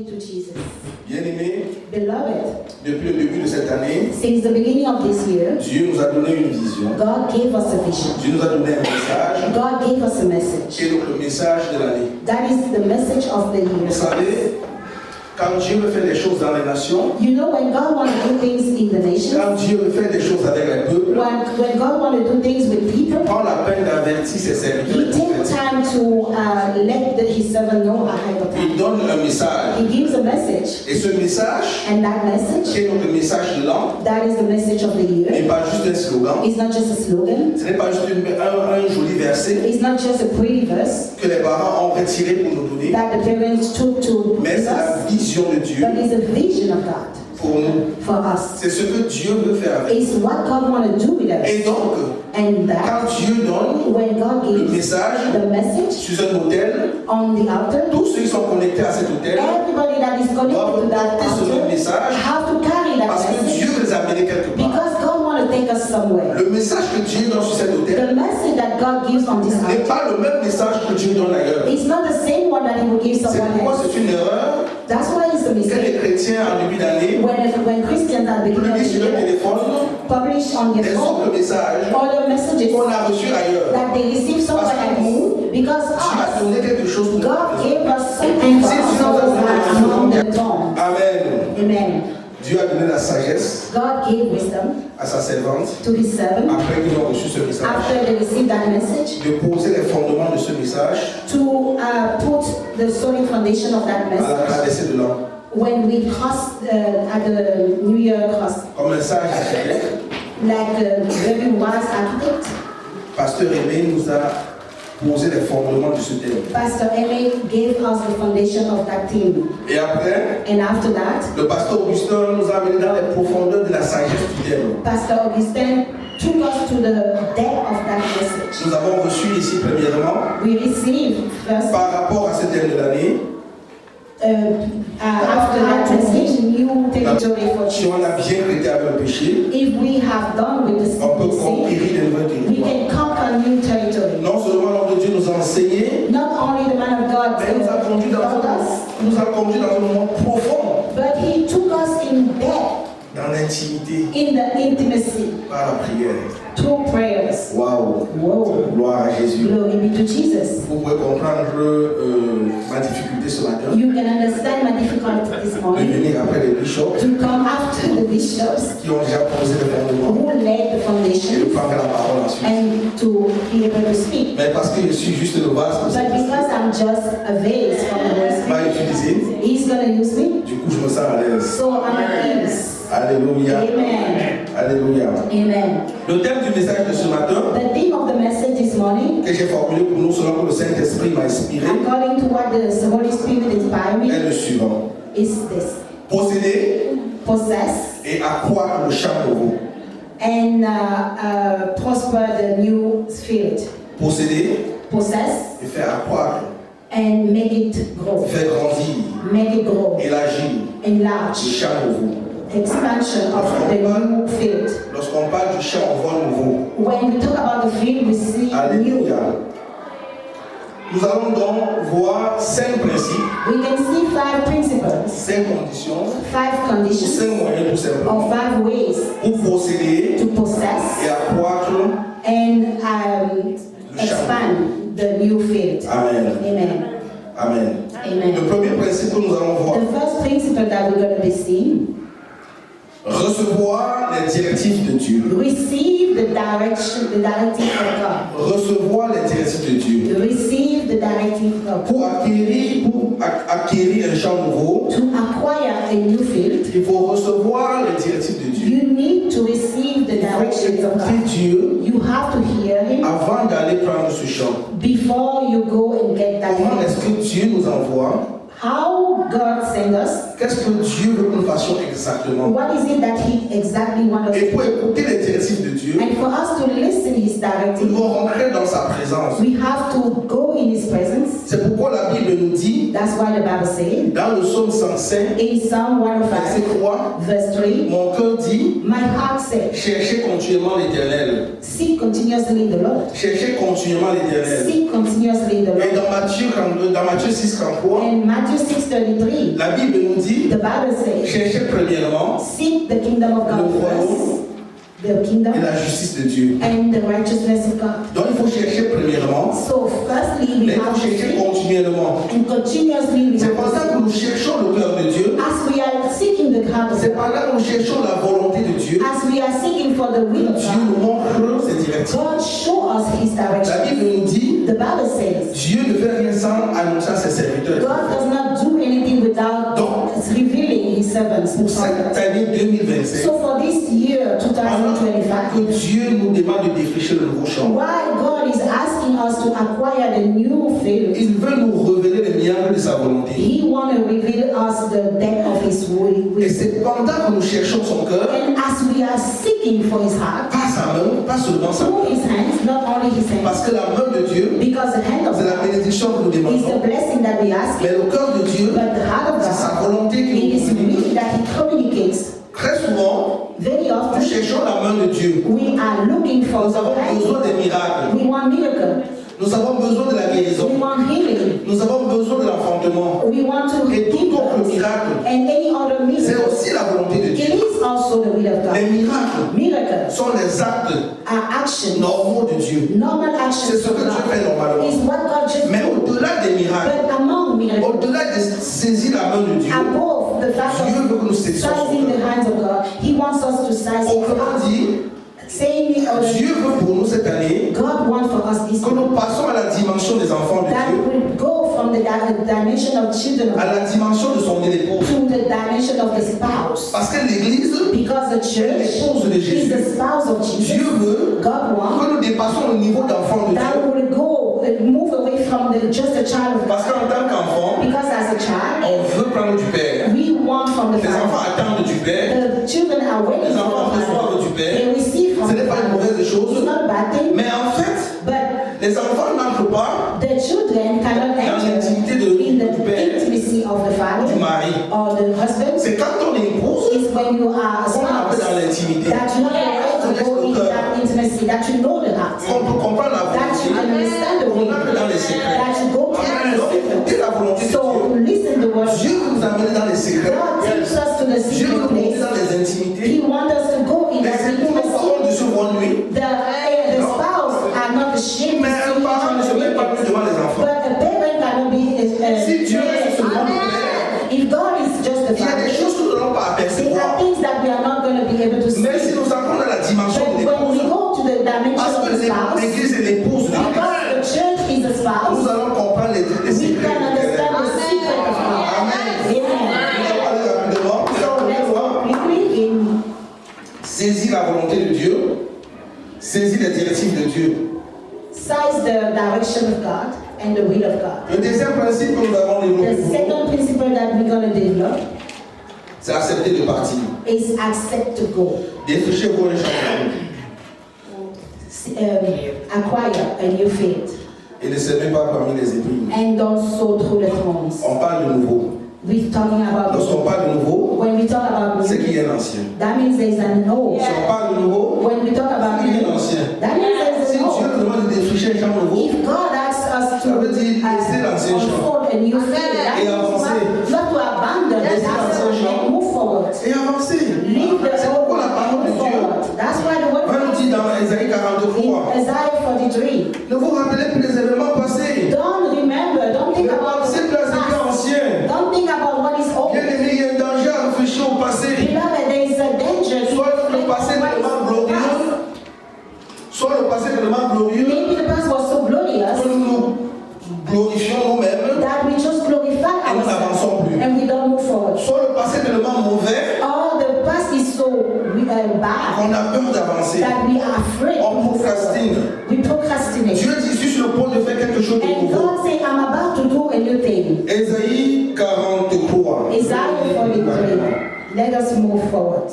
be to Jesus. Bien-aimés, Beloved, depuis le début de cette année, since the beginning of this year, Dieu nous a donné une vision. God gave us a vision. Dieu nous a donné un message God gave us a message. qui est donc le message de l'année. That is the message of the Vous year. savez, quand Dieu veut faire des choses dans les nations, You know, when God wants to do things in the nations, quand Dieu veut faire des choses avec les peuples, when God wants to do things with people, prend la peine d'avertir ses serviteurs. He takes time to let His servant know ahead of Il time. donne un message. He gives a message, Et ce message, and that message, qui est donc le message de l'an, that is the message of the n'est year. pas juste un slogan, It's not just a slogan. ce n'est pas juste un joli verset It's not just a pretty verse que les parents ont retiré pour nous donner, that the parents took to mais c'est la us, vision de Dieu but it's a vision of God pour nous. for us. C'est ce que Dieu veut faire avec nous. It's what God wants to do with Et us. donc, And that, quand Dieu donne when God le gives message the message sur un hôtel, on the altar, tous ceux qui sont connectés à cet hôtel everybody that is connected to that porter ce même altar message have to carry that parce que Dieu message les a amenés quelque part. because God wants to take us somewhere. Le message que Dieu donne sur cet hôtel The message that God gives on this n'est altar pas le même message que Dieu donne ailleurs. is not the same one that He will give C'est someone pourquoi else. c'est une erreur That's why it's a que les mistake. chrétiens en début d'année When Christians at the beginning of publient the sur leur year téléphone publish on their des autres phone messages all the messages qu'on a reçus ailleurs. that they receive somewhere else because Dieu a us, donné quelque chose pour God nous. gave us something for us among the tongue. Amen. Amen. Dieu a donné la sagesse God gave wisdom à sa servante to His servant après qu'ils ont reçu ce message, after they received that message de poser les fondements de ce message to put the solid foundation of that à la message traversée de l'an. when we crossed at the New Year cross, Comme un sage architecte, like a very wise architect. Pasteur Aimé nous a posé les fondements de ce thème. Pastor Emmy gave us the foundation of that theme. Et après, And after that, le pasteur Augustin nous a amené dans les profondeurs de la sagesse du thème. Pastor Augustine took us to the depth of that message. Nous avons reçu ici, premièrement, We received first, par rapport à ce thème de l'année, after that message, new territory for si on a Jesus. bien traité avec le péché, If we have done with the on peut sin, conquérir de nouvelles we territoires. can conquer new territory. Non seulement l'homme de Dieu nous a enseigné, Not only the man of God mais taught us, nous a conduit dans un monde profond, but he took us in depth, dans l'intimité, in the intimacy, par la prière. through prayers. Waouh! Whoa. Gloire à Jésus. Glory be to Jesus. Vous pouvez comprendre ma difficulté ce matin You can understand my difficulty this de morning venir après les bishops to come after the bishops qui ont déjà posé le fondement who laid the et de foundation prendre la parole ensuite. and to be able to speak. Mais parce que je suis juste le vase, But because I'm just a vase from the Holy m'a Spirit, utilisé, He's going to use me. du coup je me sens à l'aise. So I'm at ease. Alléluia. Amen. Alléluia. Amen. Le thème du message de ce matin The theme of the message this morning, que j'ai formulé pour nous selon que le Saint-Esprit m'a inspiré according to what the Holy Spirit inspired me, est le suivant. is this: Posséder possess et accroître le champ nouveau. and prosper the new spirit. Posséder Possess et faire accroître, and make it grow. faire grandir, Make it grow. élargir le Enlarge. champ nouveau. Expansion of the new field. Lorsqu'on parle du champ, on voit nouveau. When we talk about the field, we see new. Alléluia. Nous allons donc voir 5 principes, We can see 5 principles, 5 conditions, 5 conditions, 5 moyens tout simplement or 5 ways pour posséder to possess et accroître. and expand the new field. Amen. Amen. Amen. Amen. Le premier principe que nous allons voir, The first principle that we're going to be seeing: recevoir les directives de Dieu. receive the directive of God. Recevoir les directives de Dieu. Receive the directive of God. Pour acquérir un champ nouveau, To acquire a new field, il faut recevoir les directives de Dieu. you need to receive the Il faut directions of écouter God. Dieu You have to hear Him avant d'aller prendre ce champ. before you go and get that Comment est-ce field. que Dieu nous envoie? How God sent us, Qu'est-ce que Dieu veut que nous fassions exactement? what is it that He exactly wants us Et to pour do? écouter les directives de Dieu, And for us to listen His nous directive, devons rentrer dans sa présence. we have to go in His presence. C'est pourquoi la Bible nous dit, That's why the Bible says dans le psaume 105, in Psalm verset 105, 3, verse 3, mon cœur dit, my heart says, cherchez continuellement l'Éternel. seek continuously the Lord. Cherchez continuellement l'Éternel. Seek continuously the Et Lord. dans Matthieu 6, 33, And Matthew Matthew 6:33, la Bible nous dit, the Bible says, cherchez premièrement seek the kingdom of God first, the kingdom et la justice de Dieu. and the righteousness of God. Donc il faut chercher premièrement, So firstly, we mais il have faut to chercher seek, continuellement. and continuously we C'est have pour ça to que nous cherchons le cœur de Dieu. seek. As we are seeking the heart of C'est God, par là que nous cherchons la volonté de Dieu. as we are seeking for the will of Dieu God, nous montre ses directives. God show us His La direction. Bible nous dit, The Bible says, Dieu ne fait rien sans annoncer à ses serviteurs. God does not do anything without Donc, revealing His servants. Pour cette année 2025, So for this year, alors que 2025, Dieu nous demande de défricher le nouveau champ, why God is asking us to acquire the new field, il veut nous révéler les miracles de sa volonté. He want to reveal us the depth of His will. Et c'est pendant que nous cherchons son cœur, And as we are seeking for His heart, pas sa main, pas seulement sa main, through His hands, not only His hands, parce que la main de Dieu, because the hand of c'est la God bénédiction que nous is the demandons, blessing that we ask, mais le cœur de Dieu, but the heart of c'est sa God, volonté qui it nous is communique. will that He communicates. Très souvent, Very nous often, cherchons la main de Dieu. we are looking for Nous avons the besoin hand. des miracles. We want miracle. Nous avons besoin de la guérison. We want healing. Nous avons besoin de l'enfantement. We want to Et tout give autre us. miracle, And any other c'est miracle. aussi la volonté de It Dieu. is also the will of Les God. miracles Miracles sont les actes are actions. normaux de Dieu. Normal actions C'est ce of que Dieu God. fait normalement. Is what God just Mais did. au-delà des miracles, But among miracles, au-delà de saisir la main de Dieu, above the fact Dieu veut que nous of saisissions son sizing the cœur. hands of God, He wants us to size His Autrement heart. dit, Saying it or Dieu veut pour nous cette année God wants for us this que nous passons à la dimension des enfants de that Dieu, will go from the dimension of children of à God la dimension de son épouse. to the dimension of the spouse. Parce que l'Église, Because the church l'épouse de is Jésus, the spouse of Dieu Jesus. veut God wants que nous dépassions le niveau d'enfant de that Dieu. will go move away from just a child of Parce God. qu'en tant qu'enfant, Because as a child, on veut prendre du Père. we want from the Les enfants Father. attendent du Père. The children are waiting Les for enfants the Father. reçoivent du Père. They receive Ce from n'est the pas une Father. mauvaise It's chose. not a bad thing, Mais en fait, but les enfants n'entrent pas the children cannot dans enter l'intimité in the du Père, intimacy of the du Father mari. or the husband. C'est quand on épouse Is when you are a qu'on entre spouse dans l'intimité. that you know the way to go into that intimacy, that you know the heart, On peut comprendre la that you volonté. understand the On will, entre dans les secrets. that you go to Donc écoutez la volonté de So Dieu. listen the word. Dieu veut nous amener dans les secrets. God takes us to the Dieu veut secret nous monter place. dans les intimités. He wants us to go in Mais that c'est pour nos parents de intimacy. se voir nuit. The spouse are not ashamed to Mais un parent ne se met pas plus devant les enfants. but a parent cannot be Si Dieu reste seulement le Père, if God is just the il y a des Father, choses que nous n'allons pas there apercevoir. are things that we are not going to be able to see. Mais si nous entrons dans la dimension But de when we l'épouse, go to the dimension parce of que the spouse, l'Église est l'épouse de Christ, because the church is a nous spouse, allons comprendre les we secrets. can understand the secret of God. Amen. Amen. Nous allons aller rapidement. So let's go quickly in Saisir la volonté de Dieu, saisir les directives de Dieu. size the direction of God and the will of God. Le deuxième principe que nous avons The développé, second principle that we're going to develop c'est accepter de partir. is accept to go. Défrichez-vous un champ Acquire a new faith et ne s'aimez pas parmi les épris. and don't sow through the thorns. On parle de nouveau. We're talking about Lorsqu'on parle de nouveau, when we talk about c'est new, qu'il y a un ancien. that means there's an old. Si on parle de nouveau, When we talk about c'est qu'il y a un new, ancien. that means there's Si an Dieu old. nous demande de défricher un champ nouveau, If God asks us to Ça veut dire laisser l'ancien champ. unfold a new faith, that Et means avancer. not to abandon the Laisser past l'ancien champ. and move forward. et avancer. Leave the C'est pourquoi la old parole de and move Dieu forward. That's why the word va nous dire dans Ésaïe 43, in Isaiah 43. ne vous rappelez plus des événements passés. Don't remember, don't think Ne about pensez the plus à ce qui est past. ancien. Don't think about what is old. Bien aimé, il y a un danger à réfléchir au passé. Beloved, there is a danger to Soit le reflect passé on what tellement is glorieux, past. soit le passé tellement glorieux Maybe the past was so glorious que nous nous glorifions nous-mêmes, that we just glorify Et nous n'avançons ourselves plus. and we don't move forward. soit le passé tellement mauvais Or the past is so bad qu'on a peur d'avancer. that we are afraid to On move forward. procrastine. We procrastinate. Dieu dit, je suis sur le point de faire quelque chose de And nouveau. God said, I'm about to do a new thing. Ésaïe 43. Isaiah 43. Let us move forward.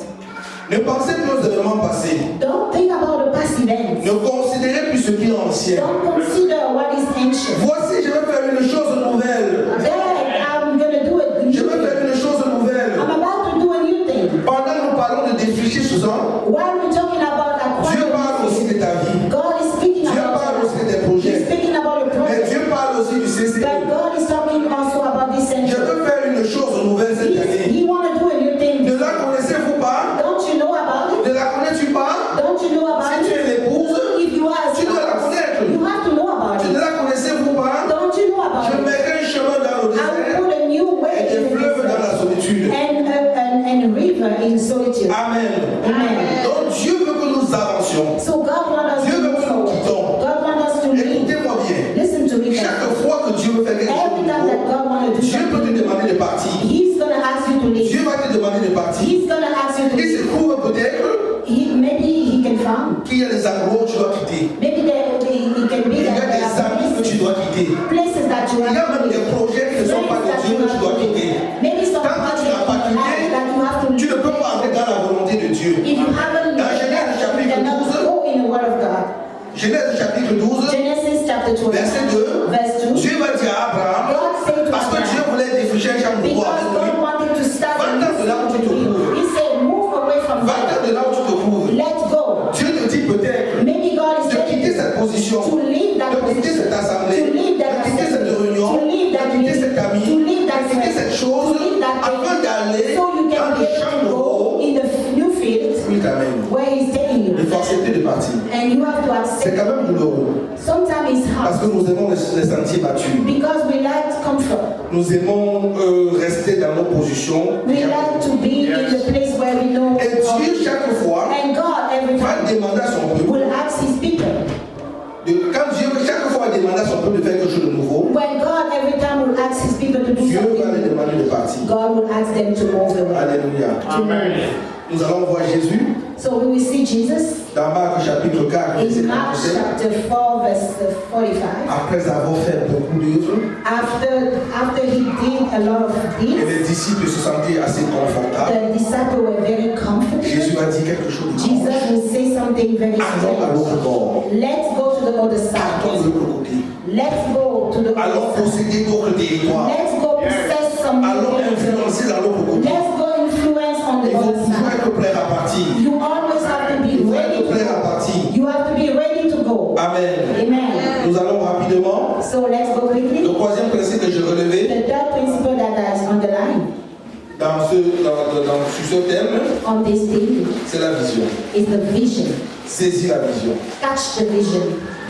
Ne pensez plus aux événements passés. Don't think about the past events. Ne considérez plus ce qui est ancien. Don't consider what is ancient. Voici, je vais faire une chose nouvelle. Then I'm going to do a new Je vais thing. faire une chose nouvelle. I'm about to do a new thing. Pendant que nous parlons de défricher Suzanne, While we're talking about Dieu parle aussi acquiring, de ta vie. God is speaking Dieu parle about aussi de tes He's projets. speaking about your Mais project. Dieu parle aussi du CCE. But God is talking also about this Je century. veux you. Amen. Amen. Donc Dieu veut que nous avancions. So God wants us Dieu to veut move que nous forward. quittons. God wants us to lead. Écoutez-moi bien. Listen to me. Chaque fois que Dieu veut faire quelque chose Every de time that nouveau, God wants to do Dieu peut te something, demander de partir. He's gonna ask you to leave. Dieu va te demander de partir. He's gonna ask you to Il leave. se trouve peut-être Maybe he can find. qu'il y a des endroits où tu dois quitter. Maybe he can Il be y a that there des are amis que tu dois quitter. places that you Il y a have même to des projets qui ne sont pas de Dieu que tu dois quitter. Maybe some Tant que tu projects n'as pas in life quitté, that you have to tu ne peux pas entrer dans la volonté de Dieu. If you haven't Dans Genèse chapitre you cannot 12, go in the word of God. Genèse chapitre 12, Genesis chapter 12, verset 2, verse 2. Dieu va dire à Abraham, God said to parce que Dieu Abraham, voulait défricher un champ de bois because avec God lui, wanted to start a Va-t'en de là où tu te new trouves. He said, move away from va-t'en there. de là où tu te trouves. Let's go. Dieu te dit peut-être Maybe God is de telling quitter you cette position, to leave that de quitter position, cette assemblée, to leave de that quitter cette assembly, réunion, to leave de that quitter meeting, cet ami, to leave de that quitter friend, cette chose, to leave that afin thing, d'aller so you dans can le be able champ to de go haut. in the new field Oui, t'amène. where He's taking Il you. faut accepter de partir. And you have to C'est accept. quand même douloureux, Sometimes it's parce que hard nous aimons les sentiers battus. because we like comfort. Nous aimons rester dans nos positions. We like to be in the place where we know. Et Dieu, chaque fois, And God every va time demander à son peuple, will ask His people. quand Dieu, chaque fois, demander à son peuple de faire quelque chose de nouveau, When God every time will ask His people to do Dieu va lui something, demander de partir. God will ask them to move away. Alléluia. Amen. Nous allons voir Jésus So we will see Jesus dans Marc chapitre 4, verset in Mark 47. chapter 4, verse 45. Après avoir fait beaucoup d'œuvres, After he did a lot of et deeds, les disciples se sentaient assez confortables, the disciples were very Jésus comfortable. va dire quelque chose de Jesus étrange. will say something very Allons à l'autre strange. bord. Let's go to the other Partons de side. l'autre côté. Let's go to the Allons other side. posséder d'autres territoires. Let's go possess some Allons territory. influencer dans l'autre côté. Let's go influence on the Il faut other toujours side. être prêt à partir. You always have to be Il faut ready être to prêt à go. partir. You have to be ready to go. Amen. Amen. Nous allons rapidement. So let's go Le quickly. troisième principe que je relevais The third principle that is underlined sur ce thème, on this thing c'est la vision. is the vision. Saisis la vision. Catch the vision.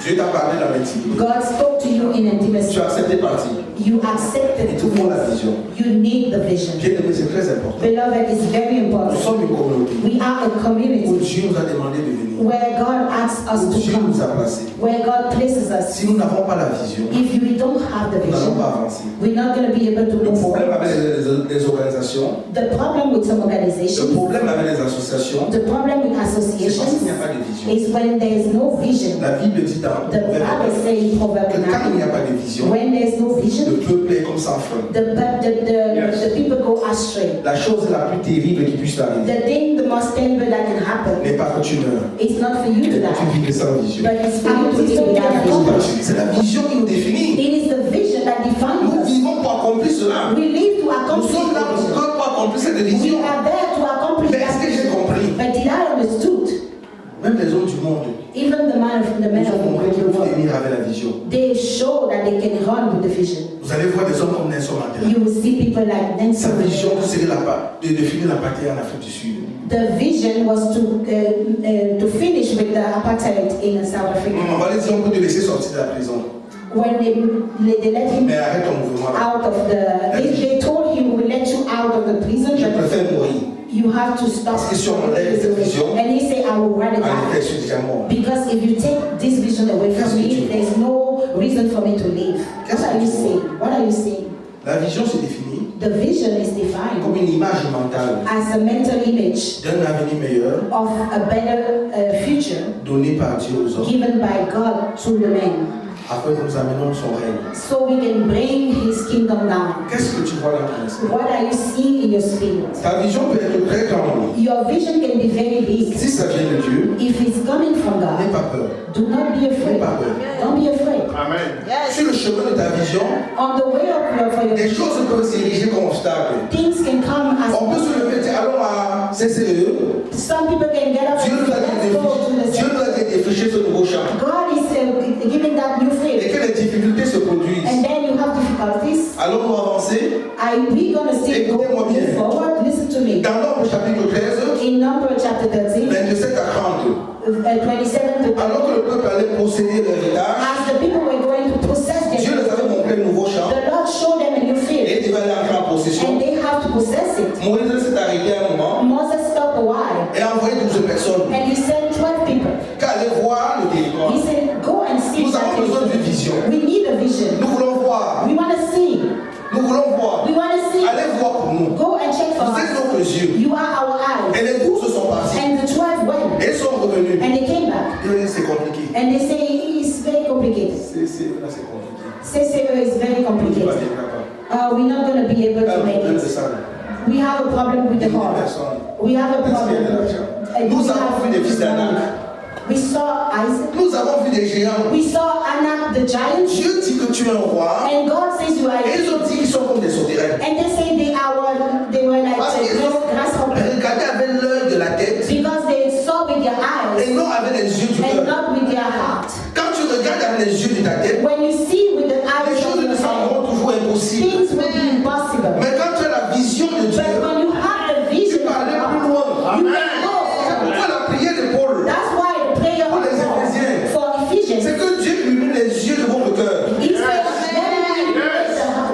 Dieu t'a parlé dans l'intimité. God spoke to you in Tu intimacy. as accepté partir. You accepted Il to te faut la move. vision. You need the vision. Bien aimé, c'est très important. Beloved, it's very Nous important. sommes une communauté We are a où community Dieu nous a demandé de venir. where God asks us Où to Dieu come, nous a placés. where God places us. Si nous n'avons pas la vision, If we don't have the nous n'allons vision, pas avancer. we're not going to be able to Le move problème forward. avec les organisations, The problem with some le organizations, problème avec les associations, the problem with c'est parce qu'il n'y associations a pas de vision. is when there is no vision. La Bible dit dans The Bible says in Proverbs que quand il n'y a 9, pas de vision, when there is no vision, le peuple est comme sans frein. the people go astray. La chose la plus terrible qui puisse t'arriver The thing, the most terrible that can happen, n'est pas que tu meurs, it's not for you to mais que tu die, vis sans vision. but it's for you to live without vision. C'est la vision qui nous définit. It is the vision that defines Nous us. vivons pour accomplir cela. We live to Nous accomplish sommes là the vision. pour accomplir cette We vision. are there to accomplish Mais est-ce that que j'ai vision. compris? But did I understood? Même les hommes du monde, Even the men ils of ont compris qu'ils the peuvent world, venir avec la vision. they show that they can run with the vision. Vous allez voir des hommes comme Nelson Mandela. You will see people like Nancy Sa vision Mandela. serait de finir l'apartheid en Afrique du Sud. The vision was to finish with the apartheid in South Africa. On va les dire, on peut te laisser sortir de la prison. When they let him Mais arrête ton mouvement là. out of they told him, we let you out of the prison, Je but préfère mourir. you have to stop. Parce que si on enlève cette vision, And he said, I will rather en effet, die. je suis déjà mort. Because if you take this vision away from me, there's no reason for me to live. What are you saying? What are you saying? La vision se définit The vision is defined comme une image mentale as a mental image d'un avenir meilleur of a better future donné par Dieu aux hommes, given by God to the man, afin que nous amenions son règne. so we can bring his kingdom down. Qu'est-ce que tu vois dans ton esprit? What are you seeing in your spirit? Ta vision peut être très grande. Your vision can be very big. Si ça vient de Dieu, If it's coming from n'aie God, pas peur. do not be afraid. N'aie pas peur. Don't be afraid. Sur le chemin de ta vision, On the way up for your des choses peuvent s'ériger comme obstacles. things can come On peut as se lever et dire allons à CCE. some people can get up Dieu and nous a say, let's go to the Dieu nous a dit de défricher ce nouveau champ. God is giving that new Et faith. que les difficultés se produisent. And then you have difficulties. Allons-nous avancer? Are we going to still go Écoutez-moi bien. forward? Listen to me. Dans Nombre chapitre 13, In Numbers chapter 13, 27 à 30. 27 to 30, Alors que le peuple allait posséder l'héritage, as the people were going to possess Dieu their les avait montré un nouveau champ the Lord showed them a new field, et ils devaient aller entrer en possession. and they have to possess it. Moïse s'est arrêté un moment Moses stopped a while We have a problem with the Des heart. personnes. We have a Parce qu'il y a de problem. l'argent. And Nous we avons have vu des fils d'Anak. We saw Isaac. Nous avons vu des géants. We saw Anak the giant. Dieu dit que tu es un roi. And God says you are. Et ils ont dit qu'ils sont comme des sauterelles. And they say they were like Parce qu'ils ont grasshoppers. regardé avec l'œil de la tête Because they saw with their et eyes non avec les yeux du and cœur. not with their heart. Quand tu regardes avec les yeux de ta tête, When you see with the les eyes of choses your ne heart, semblent toujours impossibles. things will be impossible. Mais quand tu as la vision de Dieu, But when you have the tu vision peux of aller plus God, loin. you can go C'est further. pourquoi la prière de Paul, That's why the prayer of Pour les Paul Éphésiens. for Ephesians, c'est que Dieu illumine les yeux de votre cœur. he says, let me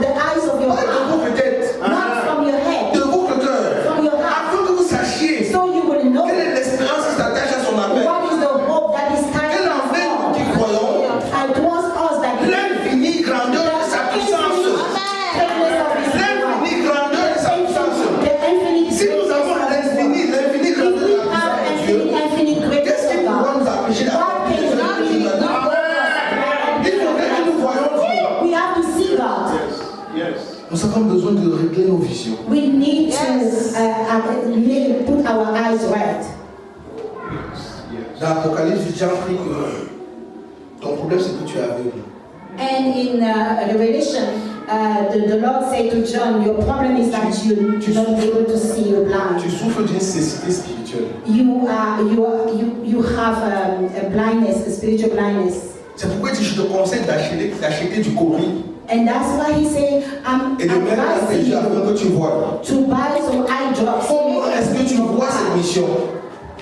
the eyes of your Pas de heart, votre tête, not from your head, de votre cœur. from your heart, Afin que vous sachiez so you will know quelle est l'espérance qui s'attache à son appel. what is the hope that is Quelle tied envers nous qui to croyons and towards us that is l'infinie grandeur de sa puissance. L'infinie grandeur de sa puissance. Si nous avons l'infini grandeur de la puissance de Dieu, qu'est-ce qui pourra nous empêcher d'accomplir ce que Dieu nous a dit? Il faudrait que nous voyions Dieu. we have to see God. Nous avons besoin de régler nos visions. We need to put our eyes right. Dans l'Apocalypse, Jean prie que ton problème c'est que tu es aveugle. And in Revelation, the Lord said to John, your problem is that you're not able to see, you're blind. Tu souffres d'une cécité spirituelle. You have a blindness, a spiritual blindness. C'est pourquoi il dit, je te conseille d'acheter du colis And that's why he said, I'm et de mettre dans tes advising yeux afin you que tu vois. to buy some eye drops. Comment est-ce que tu vois cette mission?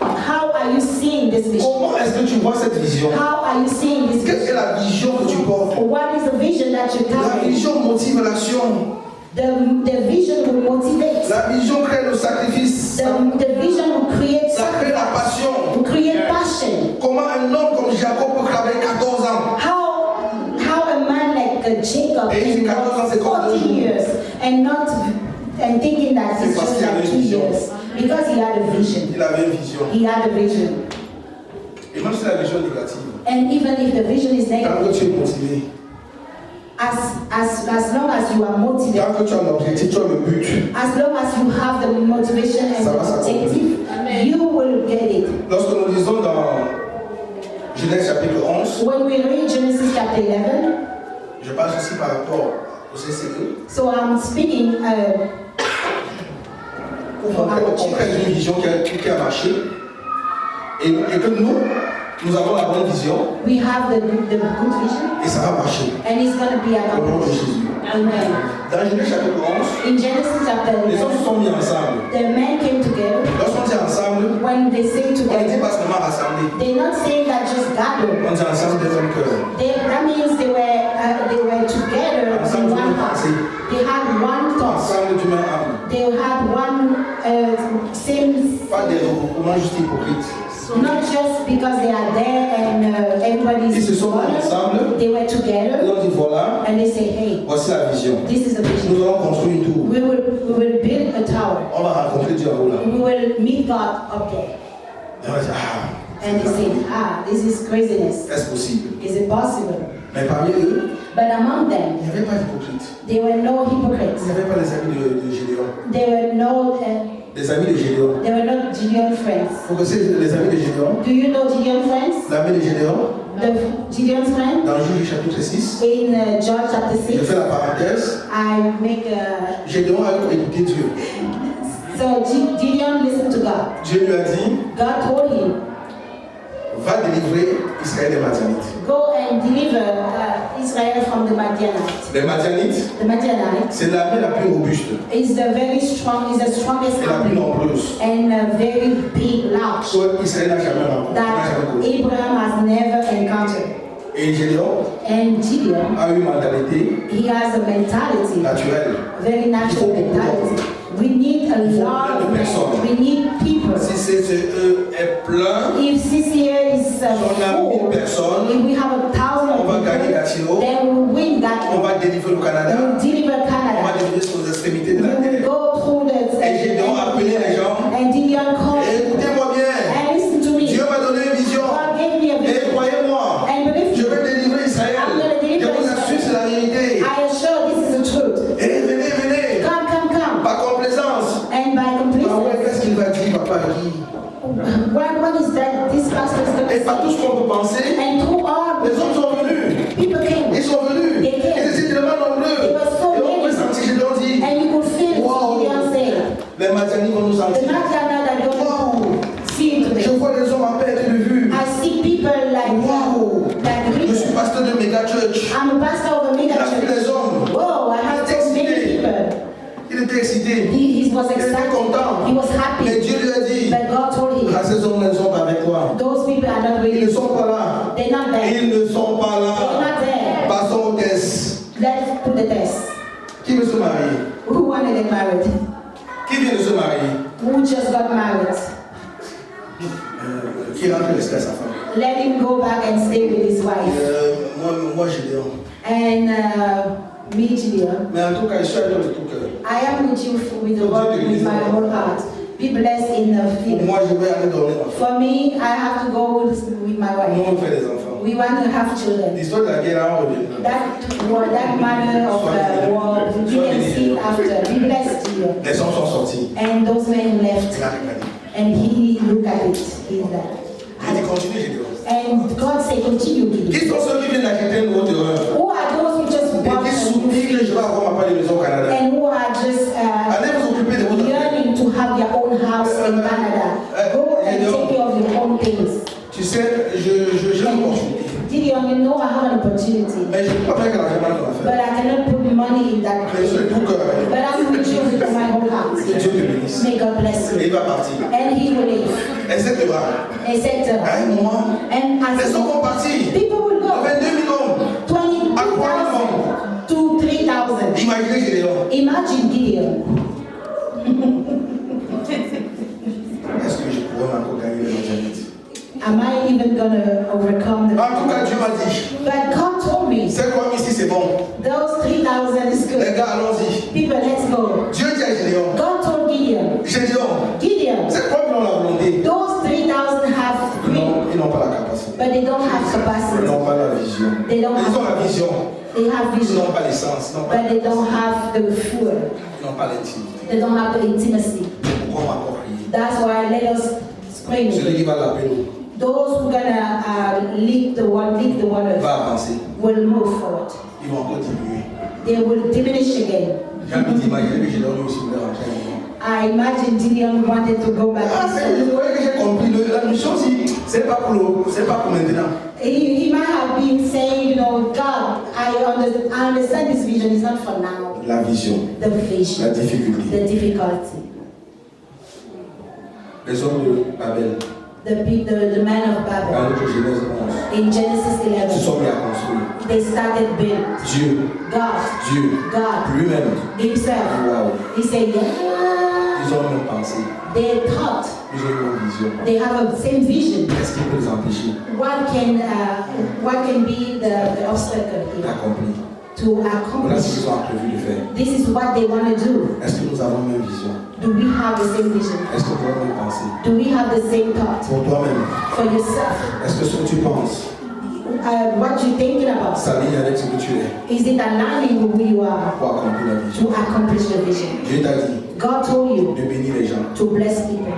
How are you seeing this vision? Comment est-ce que tu vois cette vision? How are you seeing this Quelle est vision? la vision que tu portes? What is the vision that you La carry? vision motive l'action. The vision will motivate. La vision crée le sacrifice. The vision will create Ça crée la sacrifice, passion. will create passion. Comment un homme comme Jacob peut travailler 14 ans? How a man like Jacob Et il can dit 14 ans, c'est work comme 2 40 jours. years and thinking that it's parce just qu'il avait like une 2 vision. years because he had a vision. Il avait une vision. He had a vision. Et même si la vision est négative, And even if the vision is tant negative, que tu es motivé, as long as you are motivated, tant que tu as l'objectif, tu as le but, as long as you have the motivation and Ça va the s'accomplir. objective, you will get it. lorsque nous lisons dans Genèse chapitre 11, When we read Genesis chapter 11, je parle ici par rapport au CCE, so I'm speaking pour qu'on prenne une vision qui a marché et que nous avons la bonne vision we have the good vision et ça va marcher. and it's going to be Au nom de accomplished. Jésus. Amen. Dans Genèse chapitre 11, In Genesis chapter les hommes se 11, sont mis ensemble. the men came together. Lorsqu'on dit ensemble, When they say on ne dit together, pas seulement rassemblés. they're not saying that just gather. On dit ensemble des hommes cœur. That means they were together in one heart. They had one thought. Ensemble du même âme. They had one same. Pas des regroupements juste hypocrites. Not just because they are there and everybody's Ils se sont mis ensemble. they were Et together on dit voilà, and they say, hey, voici la vision. this is the vision. Nous allons construire une tour. We will build a tower. On va rencontrer Dieu en haut là. We will meet God up there. Et on va dire ah, And they say, this is craziness. est-ce possible? Is it possible? Mais parmi eux, But among them, il n'y avait pas d'hypocrites. there were no hypocrites. Il n'y avait pas les amis de Gédéon. There were no Les amis de Gédéon. there were no Gideon friends. Vous connaissez les amis de Gédéon? Do you know Gideon friends? L'ami de Gédéon, The Gideon's friend? dans Juge chapitre 6, In John chapter je 6, fais la parenthèse. I make a. Gédéon a écouté Dieu. So Gideon listened to God. Dieu lui a dit, God told him, va délivrer Israël des Madianites. go and deliver Israel from the Midianites. Les Madianites, The Midianites c'est l'armée la plus robuste is the strongest et la plus army nombreuse. and a very big, large Que Israël n'a jamais rencontré, n'a that jamais connu. Abraham has never encountered. Et Gédéon And Gideon, a une mentalité he has a mentality, naturelle. a very natural mentality. We need a lot of men. We need people. Si CCE est plein, If CCA is on a 1000 full, personnes, if we have 1,000 on va gagner people, Gatineau, then we will win that. on va délivrer le We Canada, will deliver on va Canada. délivrer sur les extrémités de We la will terre. go through the Et Gédéon a appelé les gens. and Gideon Et called écoutez-moi bien, and listen to me. Dieu m'a donné une vision. God gave me a Et vision. croyez-moi, And believe je me, vais délivrer Israël. Je vous assure, c'est la vérité. I assure this is the truth. Et venez, venez. Come, come, come. Par complaisance, Et par tout ce qu'on peut penser, And through all, les hommes sont venus. people came. Ils sont venus. They came. Ils étaient tellement nombreux. They were so Et on peut many. sentir, je leur dis, And you could feel Wow. Gideon say, les Madianites vont nous the sentir. Madiana that don't Wow. see Je today. vois des hommes à perte de vue. I see people like Wow. like Je suis Gideon. pasteur de méga church. I'm a pastor of a mega Il a vu les church. hommes. Whoa, I have so many people. Il était excité. He was Il était excited. content. He was Mais happy. Dieu lui a dit, But God told him, ah, ces hommes ne sont pas avec toi. those people are not Ils with ne you. sont pas là. They're not there. Ils ne sont pas They're là. not there. Passons au test. Let's put the test. Qui veut se marier? Who want to get married? Qui vient de se marier? Who just got married? Qui rentre rester à sa femme? Let him go back and stay with his wife. Moi, Gédéon. And me, Gideon, Mais en tout cas, je suis avec toi de tout cœur. I am with you with the word, with my whole heart. Be blessed in the Pour field. moi, je vais aller dormir. For me, I have to go with my Nous, on wife. fait des enfants. We want to have children. L'histoire de la guerre, on reviendra. That matter of war, we can see after. Be blessed, Gideon. Les hommes sont sortis. And those men Il left, a regardé. and he looked at it. He's there. Il dit, continue, Gédéon. And God said, continue, Gideon. Qui sont ceux qui viennent d'acheter un nouveau terrain? Who are those who just Et want qui a new souffrent que je field vais avoir ma part de maison au Canada? and who are just Allez vous occuper de votre affaire. yearning to have their own house in Canada? Go and take care of your own things. Tu sais, j'ai une opportunité. Gideon, you know I have an opportunity, Mais je ne peux pas mettre l'argent dans ton but affaire. I cannot put money in that Mais je thing. suis tout cœur. But I'm with you with my whole heart. Que Dieu te bénisse. May God bless Et il you. va partir. And he will leave. Etc. Etc. À un moment, And les as hommes vont partir. people will go, 22 000 hommes. 22,000 to 3,000. Imaginez Gédéon. Imagine Gideon. Est-ce que je pourrais encore gagner les Madianites? Am I even gonna overcome the? En tout cas, Dieu m'a dit, But God told me c'est quoi ici, c'est bon. those 3,000 is Les good. gars, allons-y. People, let's go. Dieu dit à Gédéon, God told Gideon, Gideon, c'est quoi qu'ils ont la volonté? those 3,000 have Non, dream, ils n'ont pas la capacité. but they don't have Ils capacity. n'ont pas la vision. They don't Ils ont have. la vision. They have Ils vision, n'ont pas l'essence. Ils n'ont pas but they don't have the fuel. ils n'ont pas l'intimité. They don't have the intimacy. Pourquoi on va encore prier? That's why let us scream. Celui qui va l'appeler Those who gonna lead the water va avancer. will move forward. Ils vont encore diminuer. They will diminish again. J'ai envie d'imaginer que Gédéon aussi voulait rentrer un moment. I imagine Gideon wanted to go back. Ah, je croyais que j'ai compris. La mission, c'est pas pour maintenant. He might have been saying, you know, God, I understand this vision is not for now. La vision, The vision, la difficulté. the difficulty. Les hommes de Babel, The man of dans Babel notre Genèse 11, in Genesis se 11, sont mis à construire. they started building. Dieu, God lui-même, himself. wow, He said, yeah. ils ont même pensé, They thought ils ont eu une vision. they have a same vision. Qu'est-ce qui peut les empêcher What can be the obstacle here d'accomplir? to Voilà ce accomplish? qu'ils ont prévu de faire. This is what they want to do. Est-ce que nous avons une vision? Do we have the same vision? Est-ce que nous avons une pensée? Do we have the same thought Pour toi-même, for yourself? est-ce que ce que tu penses What you're thinking about, s'aligne avec ce que tu es is it aligning with who you are pour accomplir la vision? to accomplish the vision? Dieu t'a dit God told you de bénir les gens. to bless people.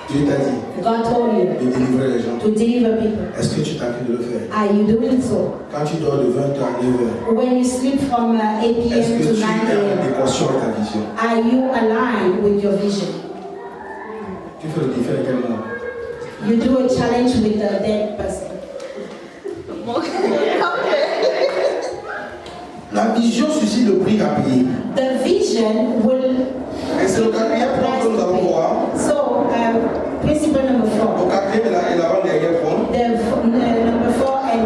Dieu t'a dit God told you de délivrer les gens. to deliver people. Est-ce que tu t'apprêtes de le faire? Are you doing so? Quand tu dors de 20h à 9h, When you sleep from 8 est-ce p.m. que to tu 9 es en a.m., adéquation avec ta vision? are you aligned with your vision? Tu fais le défi avec quel moment? You do a challenge with the dead person. La vision suscite le prix à payer. The vision will. Et c'est le quatrième point que nous allons voir. So, principle number 4. Le quatrième et l'avant-dernier point, Number 4 and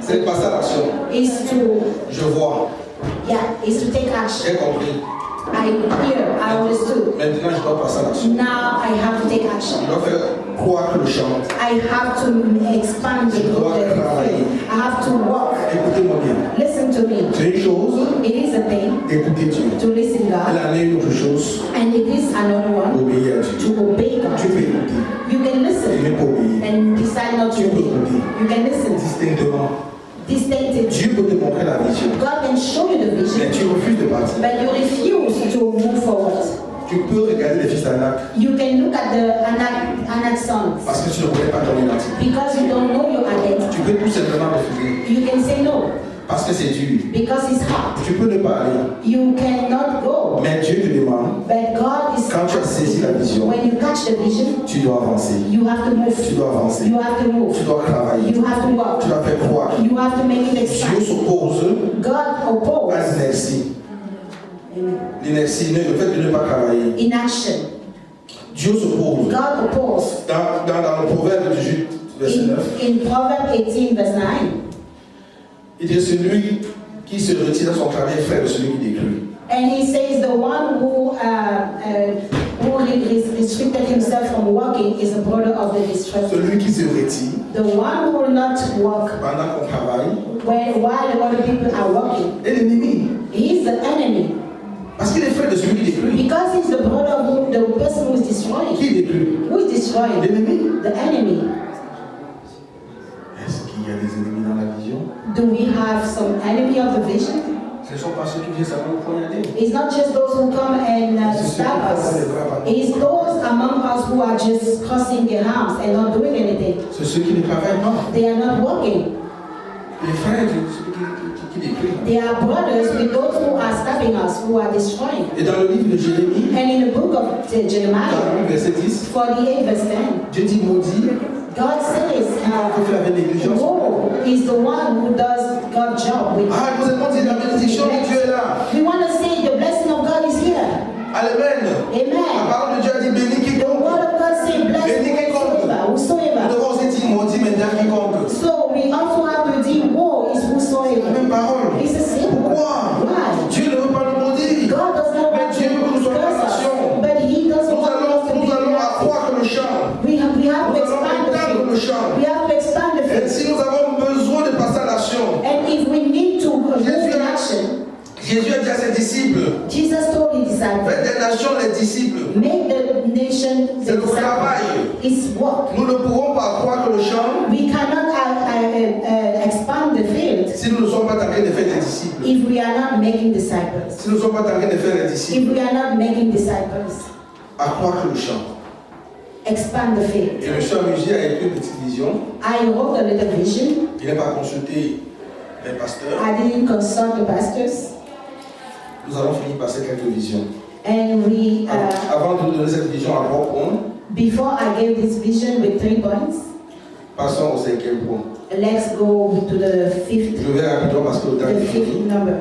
c'est de passer à l'action. is to, Je vois, is to take action. j'ai compris. I understood. Maintenant, je dois passer à l'action. Now I have to take Je action. dois faire croître le champ. I have to expand the field. I have to walk. Écoutez-moi bien. Listen to me. C'est une chose It is a thing d'écouter Dieu. to listen Elle God, en est une autre chose and it is another one d'obéir à Dieu. to obey Tu God. peux écouter, You can tu listen n'es pas obéir. and decide not to Tu peux obey. écouter You can listen distinctement. distinctively. Dieu peut te montrer la vision. God can show you the Mais vision, tu refuses de partir. but you refuse to move forward. Tu peux regarder les fils d'Anak You can look at the Anak sons parce que tu ne connais pas ton identité. because you don't know your identity. Tu peux tout simplement refuser You can say no parce que c'est dur. because it's hard. Tu peux ne pas aller. You cannot go. Mais Dieu te demande, But God is quand tu as saisi la vision, when you catch the vision, tu dois avancer. you have to move. Tu dois avancer. You have to move. Tu dois travailler. You have to work. Tu dois faire croire. You have to make it Dieu expand. s'oppose God à opposes l'inertie. Amen. L'inertie, le fait de ne pas travailler. Inaction. Dieu s'oppose. God opposes. Dans le proverbe 18, verset 9, In Proverbs 18, verse 9, il dit celui qui se retire dans son travail est frère de celui qui décrue. and he says the one who restricted himself from working is a brother of the distressed. Celui qui se retire The one who will not work pendant qu'on travaille while other people are working, est l'ennemi. he is the enemy. Parce qu'il est frère de celui qui décrue. Because he's the brother of the person who is destroying. Qui décrue? Who is destroying? L'ennemi. The enemy. Est-ce qu'il y a des ennemis dans la vision? Do we have some enemy of the vision? Ce ne sont pas ceux qui viennent simplement pour poignarder. It's not just those who come and stab us. It's those among us who are just crossing their arms and not doing anything. C'est ceux qui ne travaillent pas. They are not working. Les frères, ceux qui décruent. They are brothers with those who are stabbing us, who are destroying. Et dans le livre de Jérémie, And in the book of dans le Jeremiah, verset 10, 48 verse 10, Dieu dit maudit, God says, que fait avec négligence. woe is the one who does God's job with. Ah, vous avez dit la bénédiction de Dieu est là. We want to say the blessing of God is here. Amen. La Amen. parole de Dieu a dit béni The quiconque. word of God says, bless Nous whosoever. devons aussi dire maudit maintenant quiconque. So we also have to deal woe is La whosoever. même parole. It's the same word. Pourquoi? Why? Dieu ne veut pas nous maudire. God does not Mais want Dieu veut que nous to soyons curse en us, nation. but He doesn't Nous want us to be allons blessed. accroître le champ. We have to Nous allons expand the étendre le faith. champ. We have to expand the Et faith. si nous avons besoin de passer à l'action, And if we need to move Jésus in a- action, Jésus a dit à ses disciples, Jesus told His disciples, faites des nations les disciples. make the nation the C'est le disciples. travail. It's work. Nous ne pouvons pas accroître le champ We cannot expand the field si nous ne sommes pas en train de faire des disciples. if we are not making disciples. Si nous ne sommes pas en train de faire des disciples, If we are not making disciples, accroître le champ. expand the field. Et M. Amusier a écrit une petite vision. I wrote a little vision. Il n'a pas consulté les pasteurs. I didn't consult the pastors. Nous allons finir par ces quelques visions. And we, Avant de vous donner cette vision à 3 points, before I gave this vision with 3 points, passons au 5e point. let's go to the fifth, Je vais rapidement parce que le temps the est fifth fini. number.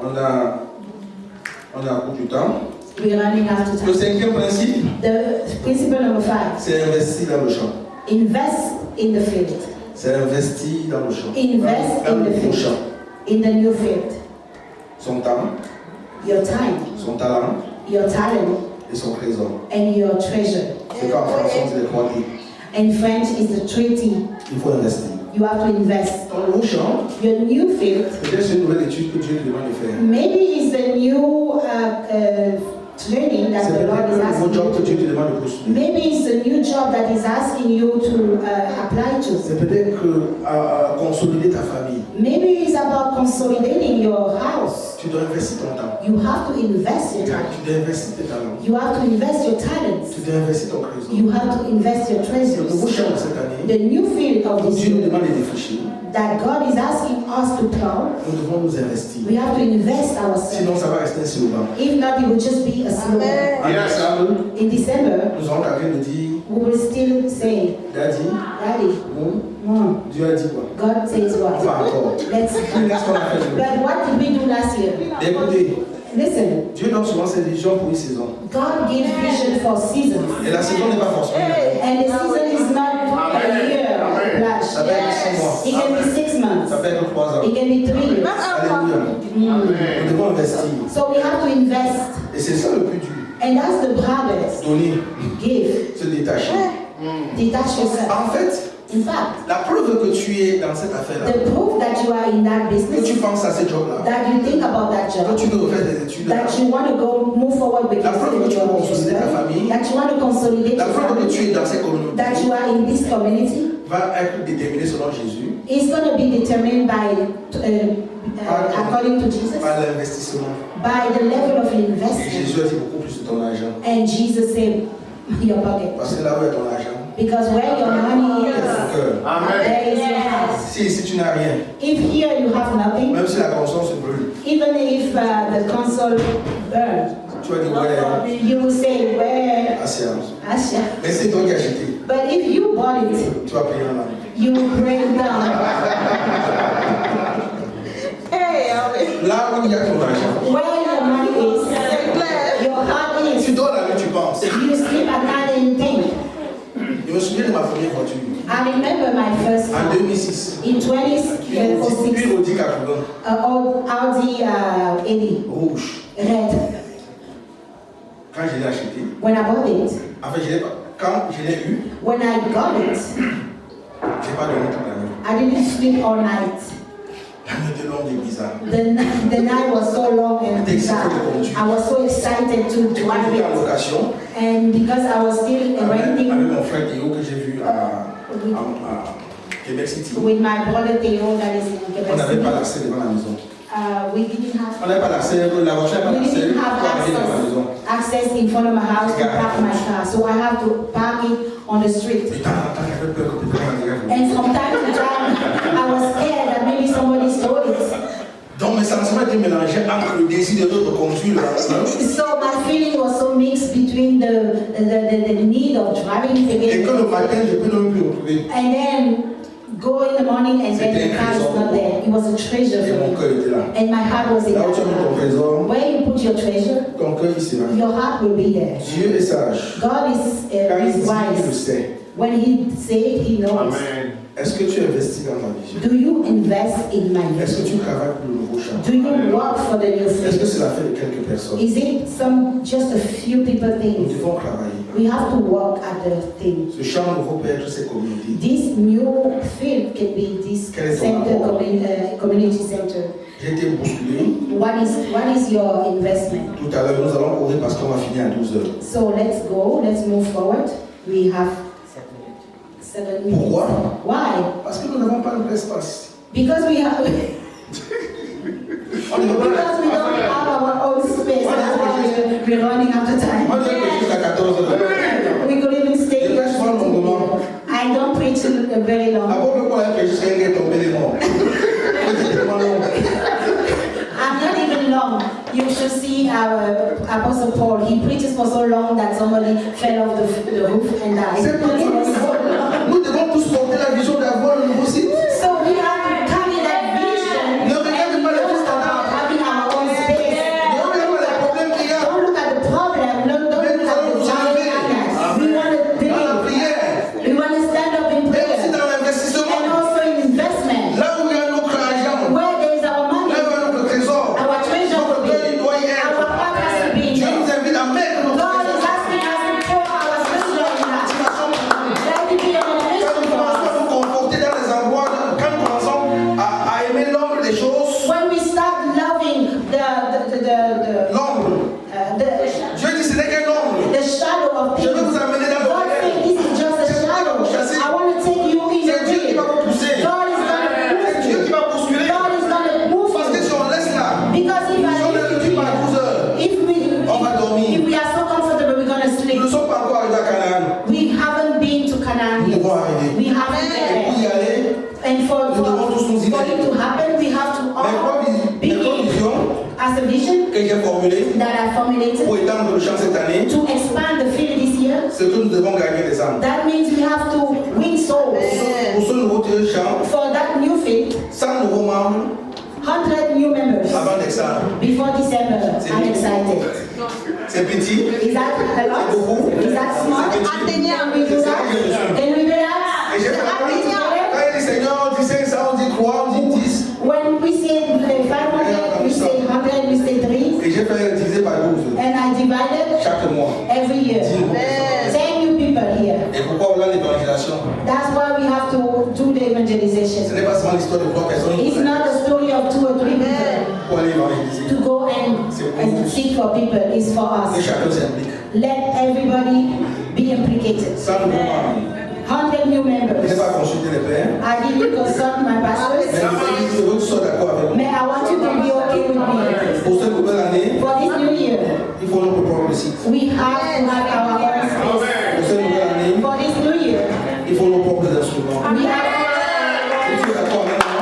On a un coup du temps. We're running out of Le time. 5e principe, The principle number 5, c'est investir dans le champ. invest in the field. C'est investir dans le champ. Invest Dans in le the nouveau field. champ. In the new field. Son temps, Your time, son talent your talent, et son trésor. and your treasure. C'est comme en français, on dit les 3D. In French is the treaty. Il faut investir. You have to invest. Dans le nouveau champ, Your new field, peut-être c'est une nouvelle étude que Dieu te demande de faire. maybe it's a new training that C'est the Lord peut-être is un nouveau asking job que you Dieu to. te demande de postuler. Maybe it's a new job that He's asking you to apply to. C'est peut-être à consolider ta famille. Maybe it's about consolidating your house. Tu dois investir ton temps. You have to invest your time. Tu dois investir tes talents. You have to invest your talents. Tu dois investir ton trésor. You have to invest your Le nouveau treasures. champ de cette année, The new field of this Dieu nous year demande de défricher. that God is asking us to plow, Nous devons nous investir. we have to invest ourselves. Sinon, ça va rester un slogan. If not, it will just be a slogan. En décembre, In December, nous allons en train de dire, we will still say, Daddy, Daddy, Mom, Dieu a dit quoi? God says what? Pas encore. Let's Mais qu'est-ce qu'on a fait? But what did we do last year? Écoutez, Listen, Dieu donne souvent ses visions pour une saison. God gives vision for seasons. Et la saison n'est pas forcément. And the season is not a year flash. Ça peut être 6 mois. It can be 6 months. Ça peut être 3 ans. It can be 3 years. Alléluia. Nous devons investir. So we have to invest. Et c'est ça le plus dur. And that's the brothers. Donner, Give. se détacher. Detach yourself. En fait, In fact, la preuve que tu es dans cette affaire-là, the proof that you are in that que tu business, penses à ce job-là, that you think about that que job, tu veux refaire des études, that you want to go move forward with La your preuve que tu veux consolider ta famille, that you want to consolidate la your preuve que family, tu es dans cette communauté, that you are in this community, va être déterminée selon Jésus. is going to be determined by according to Jesus? Par l'investissement. By the level of Et investment. Jésus a dit beaucoup plus de ton argent. And Jesus said, your pocket. Parce que là où est ton argent, Because where your money il y a ton is, cœur. there is your heart. Si tu n'as rien, If here you have nothing, même si la conscience se brûle, even if the console burned, tu vas dire ouais, you will say, where assurance. Asha? Mais c'est toi qui as acheté, But if you bought it, tu vas payer en argent. you will break it down. Là où il y a ton argent, Where your money is, your heart tu is. dors la nuit, tu penses. You sleep at night and think. Je me souviens de ma première voiture. I remember my first En car 2006, in 2006, puis Audi 80, Audi 80, rouge. red. Quand je l'ai acheté, When I bought it, en fait, quand je l'ai eu, when I got it, je n'ai pas dormi toute la nuit. I didn't sleep all night. La nuit était longue et bizarre. The night was so long and bizarre. I was so excited to drive J'étais en it. location And because I was still avec renting mon frère Théo que j'ai vu à Québec City. with my brother Theo that is in On n'avait pas Quebec l'accès devant la maison. we didn't have On n'avait pas l'accès, la voiture n'avait pas we l'accès didn't pour have arriver devant la maison. access in front of my house to park my car. So I have to park it on the street. Et de temps en temps, j'avais peur que peut-être on dirait. And from time to time, I was scared that maybe somebody stole it. Donc mes sentiments étaient mélangés entre le désir de reconduire la So my feeling was so mixed between the need of driving et again. que le matin, je peux ne plus retrouver. And then go in the morning and then the car is not there. It was a treasure Et for mon me. cœur était là. And my heart was in Là où tu as mis ton that. trésor, Where you put your treasure, ton cœur il sera. your heart will be there. Dieu est sage. God Quand il is dit, il le wise. sait. When He said, He knows. Est-ce que tu investis dans ma vision? Do you invest in my Est-ce que vision? tu travailles pour le nouveau champ? Do you work for the new Est-ce que thing? c'est l'affaire de quelques personnes? Is it just a few people Nous things? devons travailler. We have to work at the thing. Ce champ nouveau peut être ces communautés. This new field can be this Quel est ton center, rapport? community center. J'ai été bousculé. What is your investment? Tout à l'heure, nous allons courir parce qu'on va finir à 12 heures. So let's go, let's move forward. We have 7 minutes. Pourquoi? Why? Parce que nous n'avons pas l'espace. Because we have On ne peut because we don't have our own space. That's why we're running out of time. On dirait que jusqu'à 14 heures. We could even stay Je here. prêche pas longuement. I don't preach very long. D'abord, le point est que jusqu'à un tomber les morts. C'est tellement long. I'm not even long. You should see our Apostle Paul. He preaches for so long that somebody fell off the roof and died. C'est pourquoi nous devons tous porter la vision d'avoir le nouveau site. So we have to carry that vision. Ne regarde pas les Don't about having our own space. Ne regarde pas les problèmes qu'il y a. Don't look at the problem. Don't look at the challenges. We want to Dans la believe. prière, We want to stand up in mais aussi prayer. dans l'investissement. And also in investment. Là où il y a notre argent, Where there is our là où il money, y a notre trésor, our treasure notre will cœur be. il doit y être. Our heart has to be in Dieu there. nous invite à mettre notre God is trésor. asking us to pour our treasure in that. Let it be an Quand investment nous for commençons us. à nous comporter dans les endroits, quand nous commençons à aimer l'ombre des choses, When we start loving l'ombre, Dieu dit ce n'est qu'un ombre. the shadow of Je things, vais vous amener dans le God réel. said this is just a shadow. I want to take you in C'est the Dieu qui va real. vous pousser. God is going to C'est move Dieu you. qui va bousculer. God is going to move Parce que you. si on laisse là, Because if si on I est réduit par 12 heures, on va dormir. if we are so comfortable, we're going to Nous ne sleep. sommes pas encore arrivés à Canaan. We haven't been to Canaan Nous yet. devons arriver. We haven't Et pour been y there. aller, And for nous devons tous nous it to happen, we have to mes all be visions as a vision que j'ai formulées that I formulated pour étendre le champ cette année, to expand the field this year. c'est que nous devons gagner des âmes. That means we have to win souls. Pour ce nouveau champ, For that new field, 100 nouveaux membres 100 new members avant d'examen. before December. I'm excited. C'est petit, Is that a lot? Is that small? Can we do that? Can we do that? et j'ai fait quand il dit Seigneur, on dit 500, on dit 3, on dit 10, When we say 500, we say 100, we say 3. et j'ai fait diviser par 12 And I divided chaque mois. every year. 10 new people here. Et pourquoi on a l'évangélisation? That's why we have to do the Ce evangelization. n'est pas seulement l'histoire de 3 personnes It's not a story of 2 or 3 people. pour aller évangéliser. To go and seek for people is for Que us. chacun s'implique. Let everybody be implicated. 100 nouveaux membres. 100 new Je n'ai members. pas consulté les pères. I didn't consult my Mais pastors, je veux que tu sois d'accord avec moi. but I want you to be okay with me. Pour cette nouvelle année, For this new year, il faut notre propre site. we have to have our own space. Pour cette nouvelle année, For this new year, il faut nos propres instruments. we have Si tu es d'accord avec moi,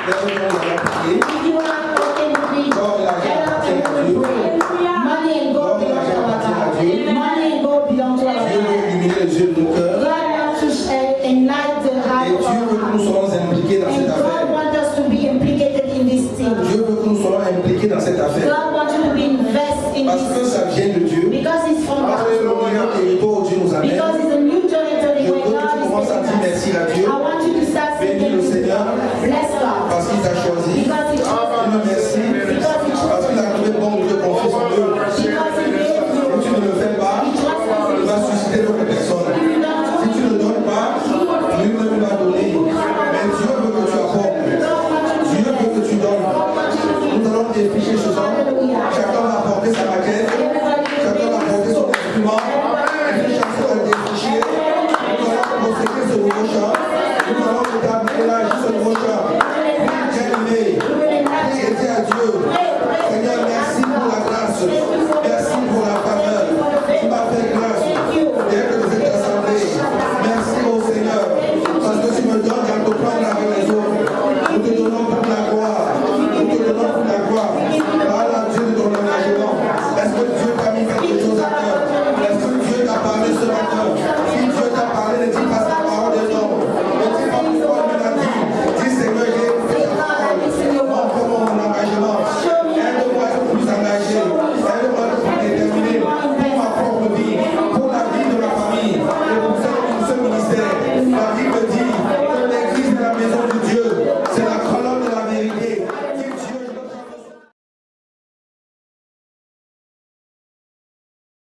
lève-toi, nous allons prier. if you are okay with me, get up and we will pray. Money and gold belong to our God. Money and gold belong to our Dieu veut God. illuminer les yeux de nos cœurs. God wants to ignite the heart Et of Dieu our veut que nous heart. soyons impliqués dans And cette God affaire. wants us to be implicated in this thing. Dieu veut que nous soyons impliqués dans cette affaire. God wants you to be invested in Parce this que